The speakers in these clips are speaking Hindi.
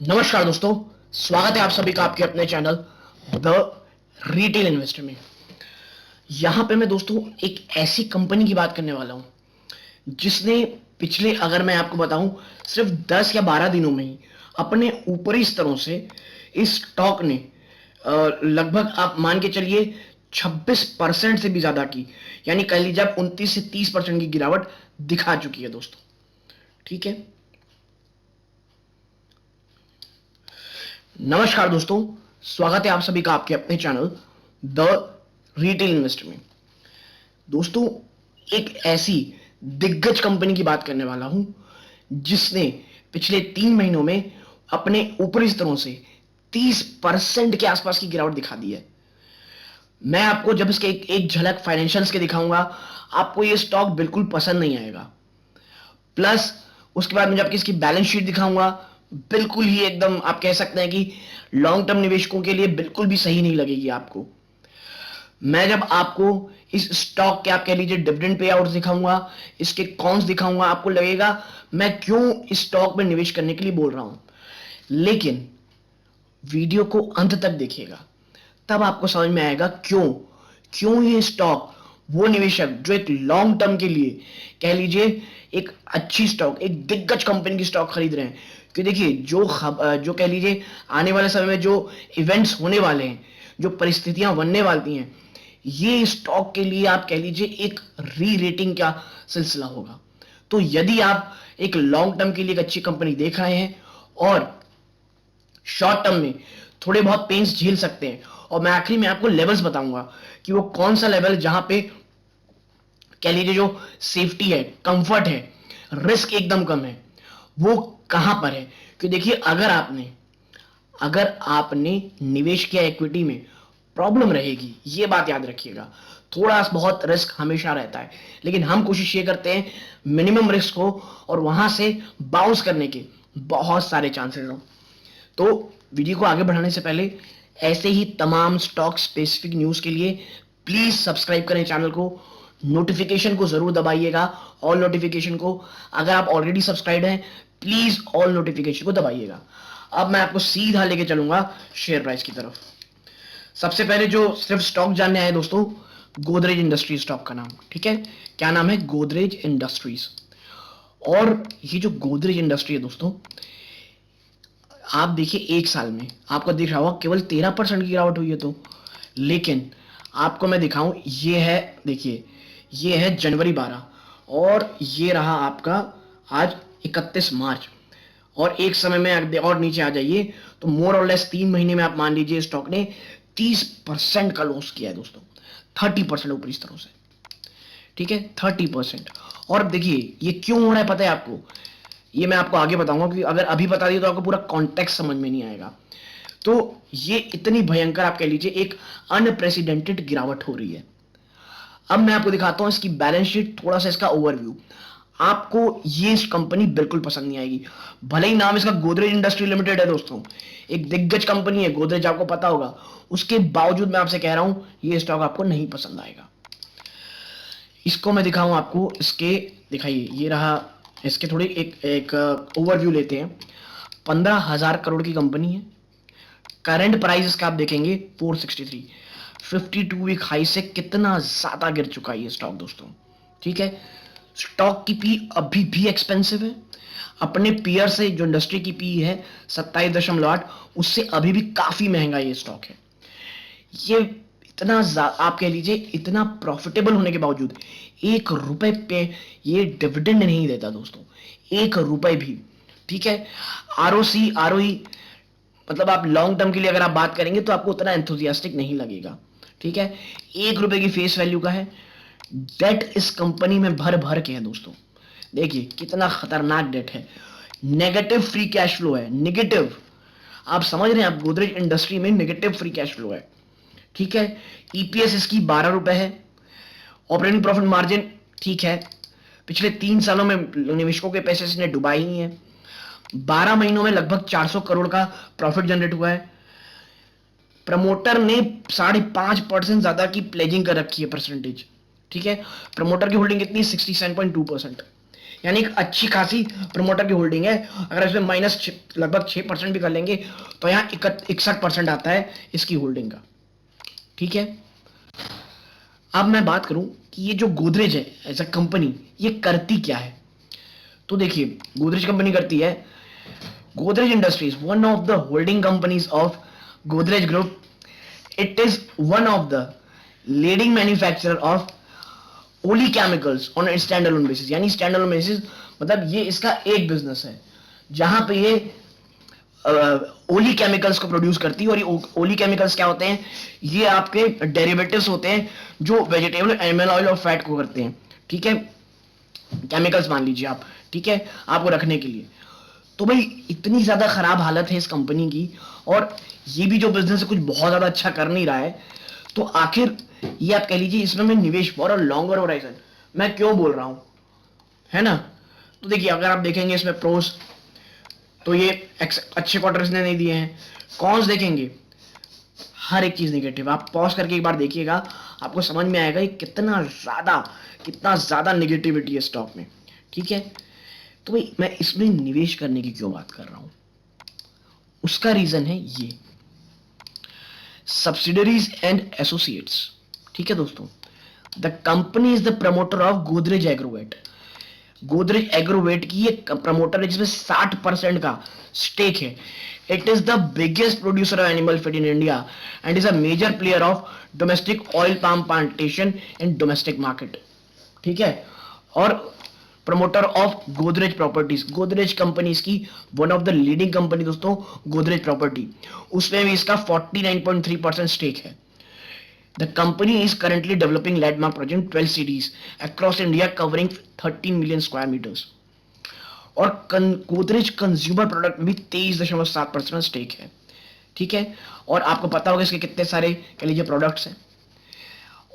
नमस्कार दोस्तों, स्वागत है आप सभी का आपके अपने चैनल द रिटेल इन्वेस्टर में। यहां पे मैं दोस्तों एक ऐसी कंपनी की बात करने वाला हूं जिसने पिछले, अगर मैं आपको बताऊं, सिर्फ 10 या 12 दिनों में ही अपने ऊपरी स्तरों से इस स्टॉक ने लगभग आप मान के चलिए 26% से भी ज्यादा की, यानी कह लीजिए आप 29 से 30% की गिरावट दिखा चुकी है दोस्तों। ठीक है, नमस्कार दोस्तों, स्वागत है आप सभी का आपके अपने चैनल द रिटेल इन्वेस्टर में। दोस्तों, एक ऐसी दिग्गज कंपनी की बात करने वाला हूं जिसने पिछले 3 महीनों में अपने ऊपरी स्तरों से 30% के आसपास की गिरावट दिखा दी है। मैं आपको जब इसके एक झलक फाइनेंशियल्स के दिखाऊंगा, आपको ये स्टॉक बिल्कुल पसंद नहीं आएगा। प्लस उसके बाद मैं जब इसकी बैलेंस शीट दिखाऊंगा, बिल्कुल ही एकदम आप कह सकते हैं कि लॉन्ग टर्म निवेशकों के लिए बिल्कुल भी सही नहीं लगेगी आपको। मैं जब आपको इस स्टॉक के आप कह लीजिए डिविडेंड पे आउट दिखाऊंगा, इसके कॉन्स दिखाऊंगा, आपको लगेगा मैं क्यों इस स्टॉक में निवेश करने के लिए बोल रहा हूं। लेकिन वीडियो को अंत तक देखिएगा, तब आपको समझ में आएगा क्यों क्यों ये स्टॉक, वो निवेशक जो एक लॉन्ग टर्म के लिए कह लीजिए एक अच्छी स्टॉक, एक दिग्गज कंपनी की स्टॉक खरीद रहे हैं। कि देखिए जो कह लीजिए आने वाले समय में जो इवेंट्स होने वाले हैं, जो परिस्थितियां बनने वाली हैं, ये स्टॉक के लिए आप कह लीजिए एक री रेटिंग का सिलसिला होगा। तो यदि आप एक लॉन्ग टर्म के लिए एक अच्छी कंपनी देख रहे हैं और शॉर्ट टर्म में थोड़े बहुत पेन्स झेल सकते हैं, और मैं आखिरी में आपको लेवल्स बताऊंगा कि वो कौन सा लेवल जहां पे कह लीजिए जो सेफ्टी है, कंफर्ट है, रिस्क एकदम कम है, वो कहां पर है। कि देखिए अगर आपने निवेश किया इक्विटी में, प्रॉब्लम रहेगी, ये बात याद रखिएगा। थोड़ा बहुत रिस्क हमेशा रहता है, लेकिन हम कोशिश ये करते हैं मिनिमम रिस्क हो और वहां से बाउंस करने के बहुत सारे चांसेस हो। तो वीडियो को आगे बढ़ाने से पहले ऐसे ही तमाम स्टॉक स्पेसिफिक न्यूज के लिए प्लीज सब्सक्राइब करें चैनल को, नोटिफिकेशन को जरूर दबाइएगा, ऑल नोटिफिकेशन को। अगर आप ऑलरेडी सब्सक्राइब हैं, प्लीज ऑल नोटिफिकेशन को दबाइएगा। अब मैं आपको सीधा लेके चलूंगा शेयर प्राइस की तरफ। सबसे पहले जो सिर्फ स्टॉक जानने आए दोस्तों, गोदरेज इंडस्ट्रीज स्टॉक का नाम, ठीक है, क्या नाम है? गोदरेज इंडस्ट्रीज। और ये जो गोदरेज इंडस्ट्री है दोस्तों, आप देखिए एक साल में आपको दिख रहा होगा केवल 13% की गिरावट हुई है। तो लेकिन आपको मैं दिखाऊं, ये है, देखिए ये है जनवरी 12 और ये रहा आपका आज 31 मार्च। और एक समय में और नीचे आ जाइए तो मोर और लेस 3 महीने में आप मान लीजिए स्टॉक ने 30% का लॉस किया है दोस्तों, 30% ऊपरी स्तरों से। ठीक है, 30%। और देखिए ये क्यों हो रहा है पता है आपको? ये मैं आपको आगे बताऊंगा, कि अगर अभी बता दिया तो आपको पूरा कॉन्टेक्स्ट समझ में नहीं आएगा। तो ये इतनी भयंकर आप कह लीजिए एक अनप्रेसिडेंटेड गिरावट हो रही है। अब मैं आपको दिखाता हूं इसकी बैलेंस शीट, थोड़ा सा इसका ओवरव्यू। आपको ये कंपनी बिल्कुल पसंद नहीं आएगी, भले ही नाम इसका गोदरेज इंडस्ट्री लिमिटेड है दोस्तों, एक दिग्गज कंपनी है गोदरेज, आपको पता होगा। उसके बावजूद मैं आपसे कह रहा हूं ये स्टॉक आपको नहीं पसंद आएगा। इसको मैं दिखाऊं आपको, इसके दिखाइए, ये रहा इसके थोड़ी एक ओवरव्यू लेते हैं। 15,000 करोड़ की कंपनी है। करंट प्राइस इसका आप देखेंगे 463, 52 वीक हाई से कितना ज्यादा गिर चुका है ये स्टॉक दोस्तों। ठीक है, स्टॉक की पी अभी भी एक्सपेंसिव है, अपने पीयर से जो इंडस्ट्री की पी है 27.8, उससे अभी भी काफी महंगा ये स्टॉक है। ये इतना आप कह लीजिए इतना प्रॉफिटेबल होने के बावजूद 1 रुपए पे ये डिविडेंड नहीं देता दोस्तों, 1 रुपए भी। ठीक है, आरओसी आरओई, मतलब आप लॉन्ग टर्म के लिए अगर आप बात करेंगे तो आपको उतना एंथुजियास्टिक नहीं लगेगा। ठीक है, 1 रुपए की फेस वैल्यू का है। डेट इस कंपनी में भर भर के है दोस्तों, देखिए कितना खतरनाक डेट है। नेगेटिव फ्री कैश फ्लो है, नेगेटिव, आप समझ रहे हैं, आप गोदरेज इंडस्ट्री में नेगेटिव फ्री कैश फ्लो है। ठीक है, ईपीएस इसकी 12 रुपए है। ऑपरेटिंग प्रॉफिट मार्जिन ठीक है, पिछले 3 सालों में निवेशकों के पैसे इसने डुबाए ही हैं। 12 महीनों में लगभग 400 करोड़ का प्रॉफिट जनरेट हुआ है। प्रमोटर ने 5.5% ज्यादा की प्लेजिंग कर रखी है परसेंटेज। ठीक है, प्रमोटर की होल्डिंग कितनी? 67.2%। यानी एक अच्छी खासी प्रमोटर की होल्डिंग है। अगर इसमें माइनस लगभग 6% भी कर लेंगे तो यहाँ 61% आता है इसकी होल्डिंग का। ठीक है, अब मैं बात करूं कि ये जो गोदरेज है एज अ कंपनी ये करती क्या है। तो देखिए, गोदरेज कंपनी करती है, Godrej industries one of the holding companies of Godrej group. It is one of the leading manufacturer of oleo chemicals on stand alone basis. यानी स्टैंड अलोन बेसिस मतलब ये इसका एक बिजनेस है जहां पे ये ओली केमिकल्स को प्रोड्यूस करती है। और ये ओली केमिकल्स क्या होते हैं, ये आपके डेरिवेटिव्स होते हैं जो वेजिटेबल, एनिमल ऑयल और फैट को करते हैं। ठीक है, केमिकल्स मान लीजिए आप, ठीक है, आपको रखने के लिए। तो भाई इतनी ज्यादा खराब हालत है इस कंपनी की, और ये भी जो बिजनेस है कुछ बहुत ज्यादा अच्छा कर नहीं रहा है। तो आखिर ये आप कह लीजिए इसमें मैं निवेश फॉर अ लॉन्गर होराइजन मैं क्यों बोल रहा हूं, है ना। तो देखिए, अगर आप देखेंगे इसमें प्रोस, तो ये अच्छे क्वार्टर्स ने नहीं दिए हैं। कॉन्स देखेंगे, हर एक चीज नेगेटिव। आप पॉज करके एक बार देखिएगा, आपको समझ में आएगा कितना ज्यादा नेगेटिविटी है स्टॉक में। ठीक है, तो भाई मैं इसमें निवेश करने की क्यों बात कर रहा हूं, उसका रीजन है ये सब्सिडरीज एंड एसोसिएट्स। ठीक है दोस्तों, the company is the promoter of Godrej Agrovet. Godrej Agrovet की ये प्रमोटर है जिसमें 60% का स्टेक है। It is the biggest producer of animal feed in India and is a major player of domestic oil palm plantation in domestic market. ठीक है, और promoter of Godrej Properties, Godrej company की one of the leading company दोस्तों गोदरेज प्रॉपर्टी, उसमें भी इसका 49.3% स्टेक है। The company is currently developing landmark project 12 cities across India covering 13 million square meters. और गोदरेज कंज्यूमर प्रोडक्ट में भी 23.7% स्टेक है। ठीक है, और आपको पता होगा इसके कितने सारे कह लीजिए प्रोडक्ट्स हैं।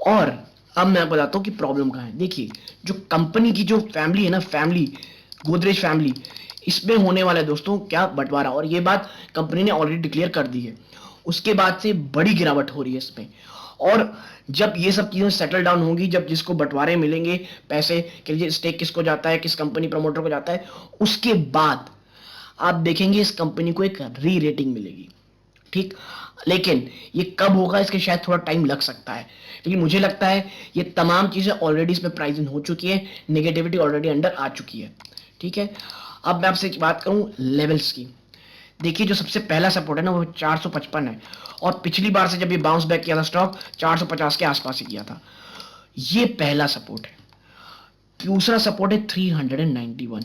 और अब मैं आपको बताता हूँ कि प्रॉब्लम कहाँ है। देखिए, जो कंपनी की जो फैमिली है ना, फैमिली गोदरेज फैमिली, इसमें होने वाला है दोस्तों क्या बंटवारा, और ये बात कंपनी ने ऑलरेडी डिक्लेयर कर दी है। उसके बाद से बड़ी गिरावट हो रही है इसमें, और जब ये सब चीजें सेटल डाउन होंगी, जब जिसको बंटवारे मिलेंगे पैसे के लिए, स्टेक किसको जाता है, किस कंपनी प्रमोटर को जाता है, उसके बाद आप देखेंगे इस कंपनी को एक री रेटिंग मिलेगी। ठीक, लेकिन ये कब होगा इसके शायद थोड़ा टाइम लग सकता है, लेकिन मुझे लगता है ये तमाम चीजें ऑलरेडी इसमें प्राइसिंग हो चुकी है, नेगेटिविटी ऑलरेडी अंडर आ चुकी है। ठीक है, अब मैं आपसे बात करूं लेवल्स की। देखिए, जो सबसे पहला सपोर्ट है ना वो 455 है, और पिछली बार से जब ये बाउंस बैक किया था स्टॉक 450 के आसपास ही किया था। ये पहला सपोर्ट है। दूसरा सपोर्ट है 391,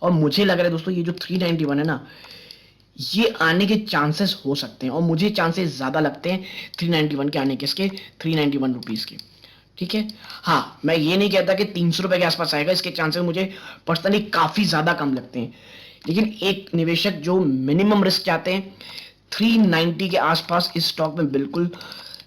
और मुझे लग रहा है दोस्तों ये जो 391 है ना, ये आने के चांसेस हो सकते हैं, और मुझे चांसेस ज्यादा लगते हैं 391 के आने के, इसके 391 रुपीज के। ठीक है, हाँ, मैं ये नहीं कहता कि 300 रुपए के आसपास आएगा, इसके चांसेस मुझे पर्सनली काफी ज्यादा कम लगते हैं। लेकिन एक निवेशक जो मिनिमम रिस्क चाहते हैं 390 के आसपास इस स्टॉक में बिल्कुल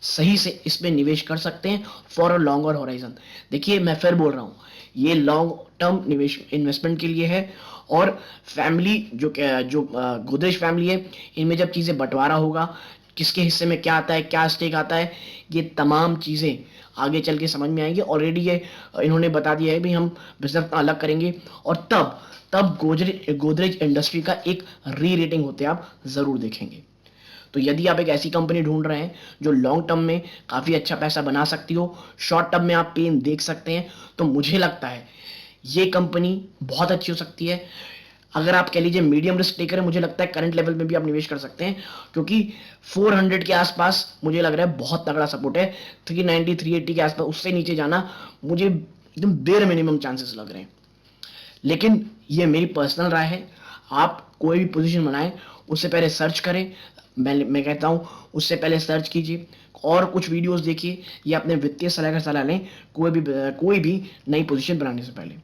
सही से इसमें निवेश कर सकते हैं फॉर अ लॉन्गर होराइजन। देखिए, मैं फिर बोल रहा हूं, ये लॉन्ग टर्म निवेश इन्वेस्टमेंट के लिए है, और फैमिली जो गोदरेज फैमिली है, इनमें जब चीजें बंटवारा होगा, किसके हिस्से में क्या आता है, क्या स्टेक आता है, ये तमाम चीजें आगे चल के समझ में आएंगी। ऑलरेडी ये इन्होंने बता दिया है भी हम बिजनेस अलग करेंगे, और तब गोदरेज इंडस्ट्री का एक री रेटिंग होते आप जरूर देखेंगे। तो यदि आप एक ऐसी कंपनी ढूंढ रहे हैं जो लॉन्ग टर्म में काफी अच्छा पैसा बना सकती हो, शॉर्ट टर्म में आप पेन देख सकते हैं, तो मुझे लगता है ये कंपनी बहुत अच्छी हो सकती है। अगर आप कह लीजिए मीडियम रिस्क टेकर है, मुझे लगता है करंट लेवल में भी आप निवेश कर सकते हैं, क्योंकि 400 के आसपास मुझे लग रहा है बहुत तगड़ा सपोर्ट है। 390 380 के आसपास, उससे नीचे जाना मुझे एकदम बेर मिनिमम चांसेस लग रहे हैं। लेकिन ये मेरी पर्सनल राय है, आप कोई भी पोजीशन बनाएं उससे पहले सर्च करें। मैं कहता हूं उससे पहले सर्च कीजिए, और कुछ वीडियोस देखिए, या अपने वित्तीय सलाह का सलाह लें कोई भी नई पोजीशन बनाने से पहले।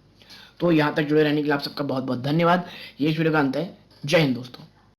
तो यहां तक जुड़े रहने के लिए आप सबका बहुत बहुत धन्यवाद। ये इस वीडियो का अंत है। जय हिंद दोस्तों।